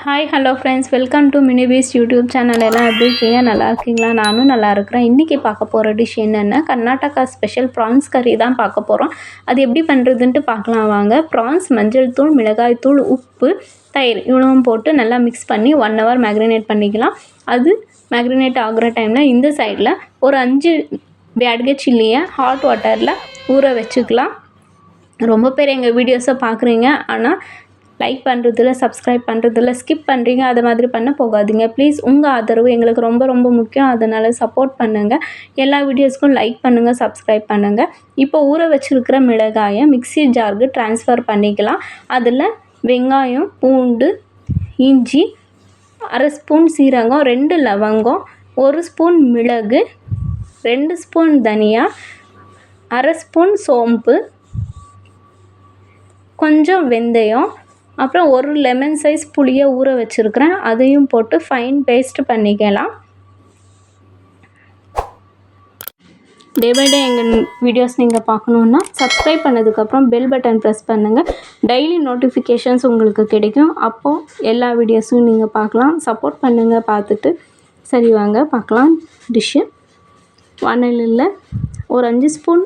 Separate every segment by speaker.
Speaker 1: Hi hello friends, welcome to மினிபீஸ் YouTube channel. எல்லாம் எப்படி இருக்கீங்க? நல்லா இருக்கீங்களா? நானும் நல்லா இருக்கிறேன். இன்றைக்கி பார்க்க போகிற டிஷ் என்னென்னா கர்நாடகா ஸ்பெஷல் ப்ரான்ஸ் கறி தான் பார்க்க போகிறோம். அது எப்படி பண்ணுறதுன்ட்டு பார்க்கலாம் வாங்க. ப்ரான்ஸ், மஞ்சள் தூள், மிளகாய் தூள், உப்பு, தயிர் இவ்வளவும் போட்டு நல்லா மிக்ஸ் பண்ணி 1 hour மேக்ரினேட் பண்ணிக்கலாம். அது மேக்ரினேட் ஆகிற டைமில் இந்த சைடில் ஒரு 5 பேட்கே சில்லியை ஹாட் வாட்டரில் ஊற வச்சுக்கலாம். ரொம்ப பேர் எங்கள் வீடியோஸை பார்க்குறீங்க, ஆனால் லைக் பண்ணுறதில்ல, சப்ஸ்கிரைப் பண்ணுறதில்ல, ஸ்கிப் பண்ணுறீங்க. அது மாதிரி பண்ண போகாதீங்க ப்ளீஸ். உங்கள் ஆதரவு எங்களுக்கு ரொம்ப ரொம்ப முக்கியம். அதனால் சப்போர்ட் பண்ணுங்கள். எல்லா வீடியோஸ்க்கும் லைக் பண்ணுங்கள், சப்ஸ்கிரைப் பண்ணுங்கள். இப்போ ஊற வச்சுருக்கிற மிளகாயை மிக்ஸி ஜாருக்கு ட்ரான்ஸ்ஃபர் பண்ணிக்கலாம். அதில் வெங்காயம், பூண்டு, இஞ்சி, 1/2 ஸ்பூன் சீரகம், 2 லவங்கம், 1 ஸ்பூன் மிளகு, 2 ஸ்பூன் தனியா, 1/2 ஸ்பூன் சோம்பு, கொஞ்சம் வெந்தயம், அப்புறம் 1 லெமன் சைஸ் புளியை ஊற வச்சுருக்கிறேன். அதையும் போட்டு ஃபைன் பேஸ்ட் பண்ணிக்கலாம். டே பை டே எங்கள் வீடியோஸ் நீங்கள் பார்க்கணுன்னா சப்ஸ்கிரைப் பண்ணதுக்கப்புறம் பெல் பட்டன் ப்ரெஸ் பண்ணுங்கள். டெய்லி நோட்டிஃபிகேஷன்ஸ் உங்களுக்கு கிடைக்கும். அப்போது எல்லா வீடியோஸும் நீங்கள் பார்க்கலாம். சப்போர்ட் பண்ணுங்கள் பார்த்துட்டு. சரி வாங்க பார்க்கலாம் டிஷ்ஷு. வானலியில் ஒரு 5 ஸ்பூன்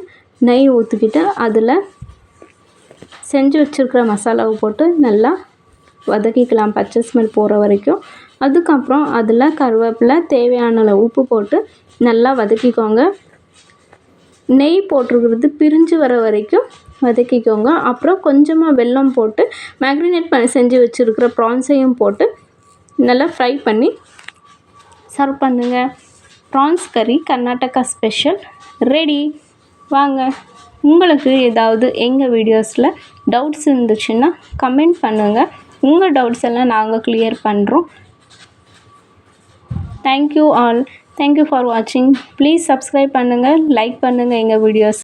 Speaker 1: நெய் ஊற்றிக்கிட்டு அதில் செஞ்சு வச்சுருக்கிற மசாலாவை போட்டு நல்லா வதக்கிக்கலாம், பச்சை ஸ்மெல் போகிற வரைக்கும். அதுக்கப்புறம் அதில் கருவேப்பிலை, தேவையான அளவு உப்பு போட்டு நல்லா வதக்கிக்கோங்க. நெய் போட்டிருக்கிறது பிரிஞ்சு வர வரைக்கும் வதக்கிக்கோங்க. அப்புறம் கொஞ்சமாக வெல்லம் போட்டு மேக்ரினேட் பண்ணி செஞ்சு வச்சுருக்கிற ப்ரான்ஸையும் போட்டு நல்லா ஃப்ரை பண்ணி சர்வ் பண்ணுங்கள். ப்ரான்ஸ் கறி கர்நாடகா ஸ்பெஷல் ரெடி. வாங்க. உங்களுக்கு ஏதாவது எங்கள் வீடியோஸில் டவுட்ஸ் இருந்துச்சுன்னா கமெண்ட் பண்ணுங்கள். உங்கள் டவுட்ஸ் எல்லாம் நாங்கள் கிளியர் பண்ணுறோம். Thank you all. தேங்க்யூ ஃபார் வாட்சிங். ப்ளீஸ் சப்ஸ்கிரைப் பண்ணுங்கள், லைக் பண்ணுங்கள் எங்கள் வீடியோஸ்.